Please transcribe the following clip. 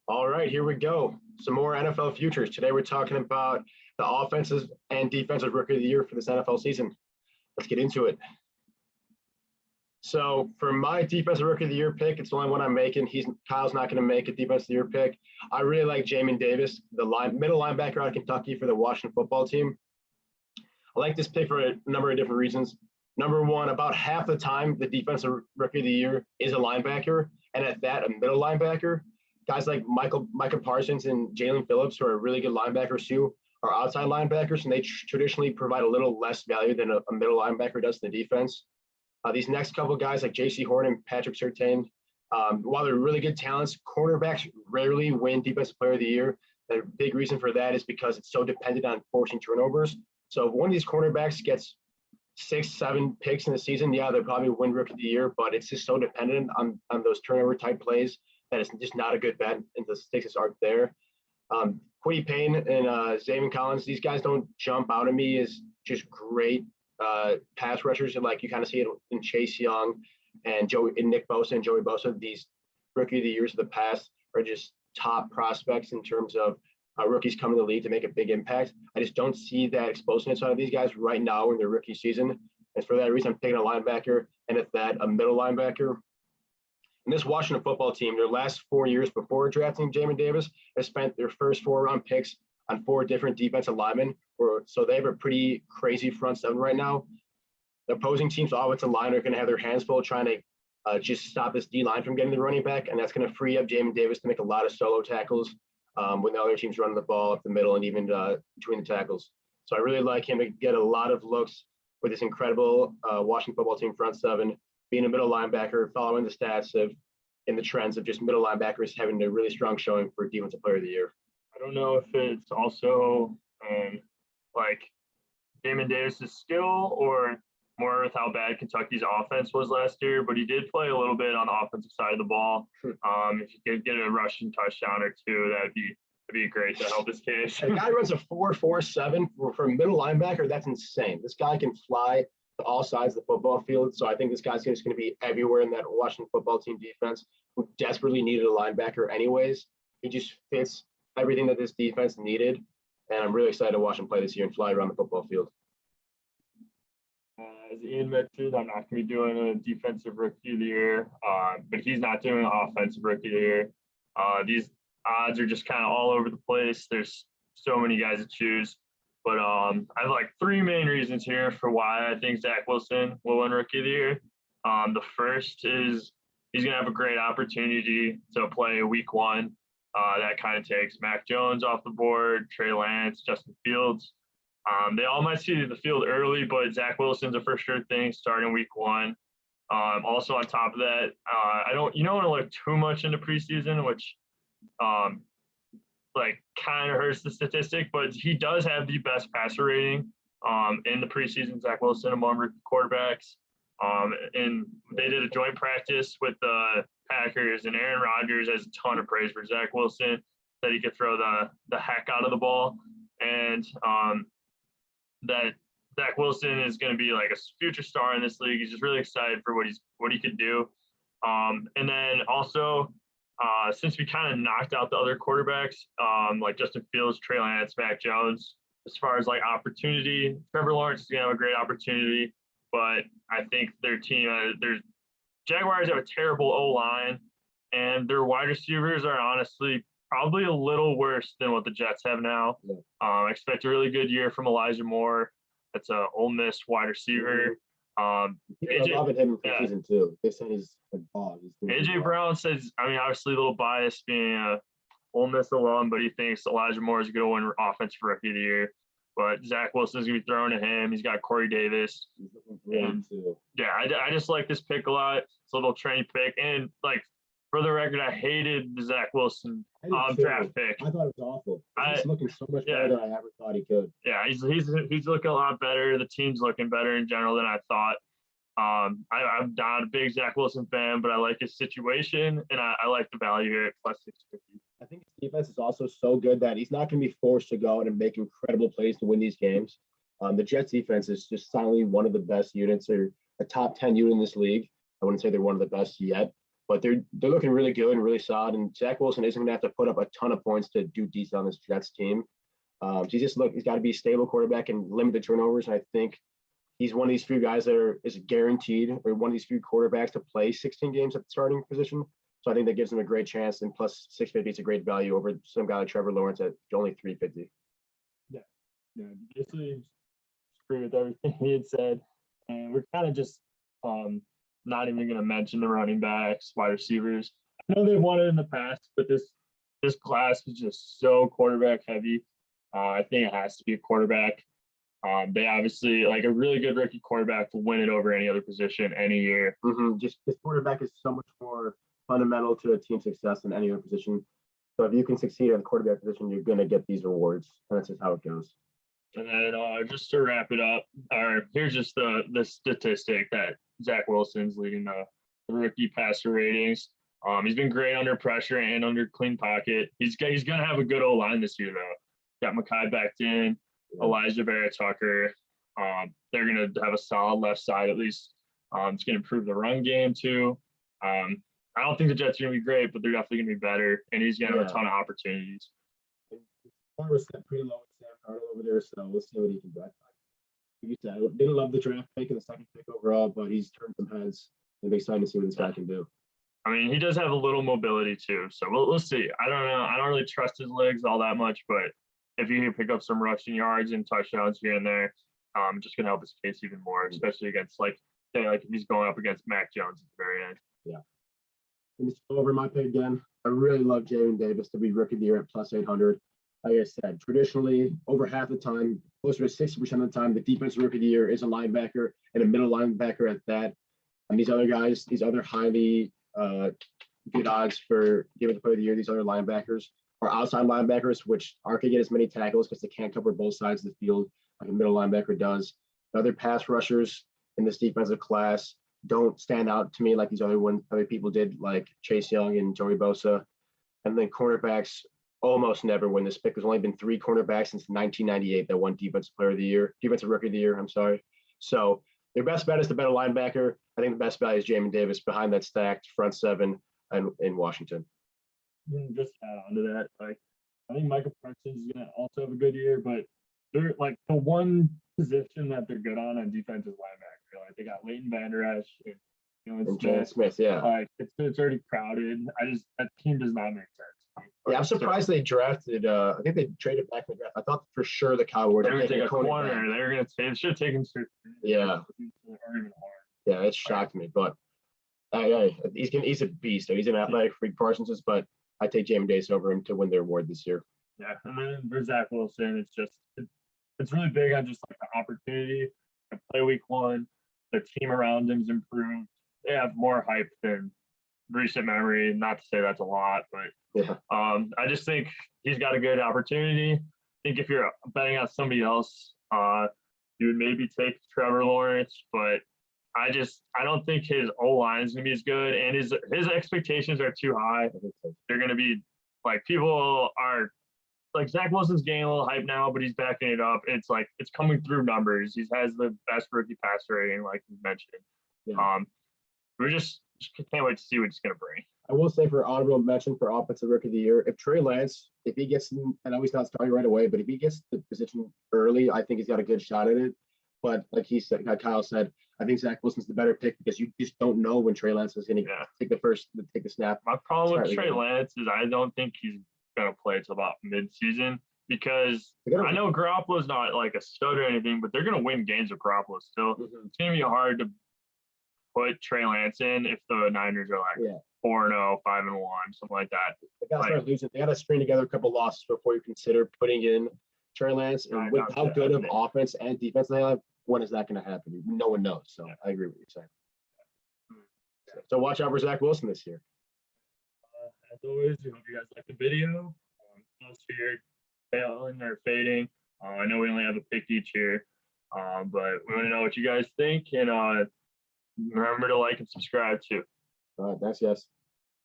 All right, here we go. Some more NFL futures. Today we're talking about the offensive and defensive rookie of the year for this NFL season. Let's get into it. So for my defensive rookie of the year pick, it's the only one I'm making. Kyle's not going to make a defensive of the year pick. I really like Jamin Davis, the middle linebacker out of Kentucky for the Washington football team. I like this pick for a number of different reasons. Number one, about half the time, the defensive rookie of the year is a linebacker, and at that, a middle linebacker. Guys like Micah Parsons and Jalen Phillips, who are really good linebackers too, are outside linebackers, and they traditionally provide a little less value than a middle linebacker does in the defense. These next couple of guys like J.C. Horn and Patrick Surtain, while they're really good talents, cornerbacks rarely win Defensive Player of the Year. The big reason for that is because it's so dependent on forcing turnovers. So if one of these cornerbacks gets 6-7 picks in the season, yeah, they'll probably win Rookie of the Year, but it's just so dependent on those turnover type plays that it's just not a good bet, and the stakes aren't there. Quiddy Payne and Zaven Collins, these guys don't jump out at me as just great pass rushers, and like you kind of see it in Chase Young and Nick Bosa and Joey Bosa. These Rookie of the Years of the past are just top prospects in terms of rookies coming to the league to make a big impact. I just don't see that explosiveness out of these guys right now in their rookie season. And for that reason, I'm taking a linebacker, and at that, a middle linebacker. And this Washington football team, their last 4 years before drafting Jamin Davis, has spent their first 4-round picks on 4 different defensive linemen. So they have a pretty crazy front seven right now. The opposing team's offensive line are going to have their hands full trying to just stop this D-line from getting the running back, and that's going to free up Jamin Davis to make a lot of solo tackles when the other team's running the ball up the middle and even between the tackles. So I really like him to get a lot of looks with this incredible Washington football team front seven, being a middle linebacker, following the stats of in the trends of just middle linebackers having a really strong showing for Defensive Player of the Year. I don't know if it's also like Jamin Davis's skill or more with how bad Kentucky's offense was last year, but he did play a little bit on the offensive side of the ball. If you could get a rushing touchdown or two, that'd be great to help his case. A guy runs a 4.47 for a middle linebacker. That's insane. This guy can fly to all sides of the football field. So I think this guy's just going to be everywhere in that Washington football team defense, who desperately needed a linebacker anyways. He just fits everything that this defense needed. And I'm really excited to watch him play this year and fly around the football field. As Ian mentioned, I'm not going to be doing a defensive rookie of the year, but he's not doing an offensive rookie of the year. These odds are just kind of all over the place. There's so many guys to choose. But I have like 3 main reasons here for why I think Zach Wilson will win Rookie of the Year. The first is he's going to have a great opportunity to play week 1. That kind of takes Mac Jones off the board, Trey Lance, Justin Fields. They all might see the field early, but Zach Wilson's a for sure thing starting week 1. Also on top of that, you don't want to look too much into preseason, which kind of hurts the statistic, but he does have the best passer rating in the preseason, Zach Wilson, among rookie quarterbacks. And they did a joint practice with the Packers, and Aaron Rodgers has a ton of praise for Zach Wilson, that he could throw the heck out of the ball. And that Zach Wilson is going to be like a future star in this league. He's just really excited for what he could do. And then also, since we kind of knocked out the other quarterbacks, like Justin Fields, Trey Lance, Mac Jones, as far as like opportunity, Trevor Lawrence is going to have a great opportunity, but I think their team, Jaguars have a terrible O-line, and their wide receivers are honestly probably a little worse than what the Jets have now. Yeah. I expect a really good year from Elijah Moore. That's a Ole Miss wide receiver. I'm loving him for season 2. They said he's a dog. AJ Brown says, obviously a little biased being a Ole Miss alum, but he thinks Elijah Moore is going to win Offensive Rookie of the Year. But Zach Wilson is going to be throwing to him. He's got Corey Davis. I just like this pick a lot. It's a little trendy pick. And, for the record, I hated the Zach Wilson draft pick. I thought it was awful. He's looking so much better than I ever thought he could. Yeah, he's looking a lot better. The team's looking better in general than I thought. I'm not a big Zach Wilson fan, but I like his situation, and I like the value here at plus 650. I think his defense is also so good that he's not going to be forced to go out and make incredible plays to win these games. The Jets defense is just silently one of the best units, or a top 10 unit in this league. I wouldn't say they're one of the best yet, but they're looking really good and really solid. And Zach Wilson isn't going to have to put up a ton of points to do decent on this Jets team. So he's got to be a stable quarterback and limit the turnovers. And I think he's one of these few guys that is guaranteed, or one of these few quarterbacks to play 16 games at the starting position. So I think that gives him a great chance. And plus 650 is a great value over some guy like Trevor Lawrence at only 350. Yeah, basically agree with everything he had said. And we're kind of just not even going to mention the running backs, wide receivers. I know they've won it in the past, but this class is just so quarterback heavy. I think it has to be a quarterback. They obviously, like, a really good rookie quarterback will win it over any other position any year. Just this quarterback is so much more fundamental to a team's success than any other position. So if you can succeed at the quarterback position, you're going to get these rewards. And that's just how it goes. And then just to wrap it up, here's just the statistic that Zach Wilson's leading the rookie passer ratings. He's been great under pressure and under clean pocket. He's going to have a good O-line this year, though. Got Mekhi backed in, Elijah Vera Tucker. They're going to have a solid left side at least. It's going to improve the run game too. I don't think the Jets are going to be great, but they're definitely going to be better, and he's going to have a ton of opportunities. Was set pretty low with Sam Darnold over there, so we'll see what he can do. Like you said, I didn't love the draft pick and the second pick overall, but he's turned some heads. It'll be exciting to see what this guy can do. I mean, he does have a little mobility too, so we'll see. I don't know. I don't really trust his legs all that much, but if he can pick up some rushing yards and touchdowns here and there, just gonna help his case even more, especially against like if he's going up against Mac Jones at the very end. Yeah. And just over my pick again. I really love Jamin Davis to be rookie of the year at plus 800. Like I said, traditionally, over half the time, closer to 60% of the time, the defensive rookie of the year is a linebacker and a middle linebacker at that. And these other guys, these other highly good odds for defensive player of the year, these other linebackers are outside linebackers, which aren't going to get as many tackles because they can't cover both sides of the field like a middle linebacker does. The other pass rushers in this defensive class don't stand out to me like these other people did, like Chase Young and Joey Bosa. And then cornerbacks almost never win this pick. There's only been 3 cornerbacks since 1998 that won defensive rookie of the year. I'm sorry. So their best bet is the better linebacker. I think the best value is Jamin Davis behind that stacked front seven in Washington. Just add on to that, like I think Michael Parsons is gonna also have a good year, but they're like the one position that they're good on defense is linebacker. Like they got Leighton Vander Esch and Jan Smith. Yeah. Like it's already crowded. That team does not make sense. Yeah, I'm surprised they drafted. I think they traded back in the draft. I thought for sure the Cowboys were taking a corner. They should have taken. Yeah. Yeah, it shocked me, but he's a beast. So he's an athletic freak, Parsons is, but I take Jamin Davis over him to win their award this year. Yeah, and then for Zach Wilson, it's really big on just like the opportunity to play week 1. The team around him's improved. They have more hype than recent memory. Not to say that's a lot, but yeah. I just think he's got a good opportunity. I think if you're betting on somebody else, you would maybe take Trevor Lawrence, but I don't think his O-line is gonna be as good, and his expectations are too high. They're gonna be like people are like Zach Wilson's getting a little hype now, but he's backing it up. It's like it's coming through numbers. He has the best rookie passer rating, like you mentioned. Yeah. We just can't wait to see what he's gonna bring. I will say for honorable mention for offensive rookie of the year, if Trey Lance, if he gets, I know he's not starting right away, but if he gets the position early, I think he's got a good shot at it. But like Kyle said, I think Zach Wilson's the better pick because you just don't know when Trey Lance is going to take the snap. My problem with Trey Lance is I don't think he's going to play until about mid-season because I know Garoppolo's not like a stud or anything, but they're going to win games with Garoppolo still. Mm-hmm. It's going to be hard to put Trey Lance in if the Niners are like 4-0, 5-1, something like that. They got to start losing. They got to string together a couple losses before you consider putting in Trey Lance. And with how good of offense and defense they have, when is that going to happen? No one knows. So I agree with what you're saying. So watch out for Zach Wilson this year. As always, we hope you guys like the video. Us here failing or fading. I know we only have a pick each here, but we want to know what you guys think. And remember to like and subscribe too. All right. Thanks, guys.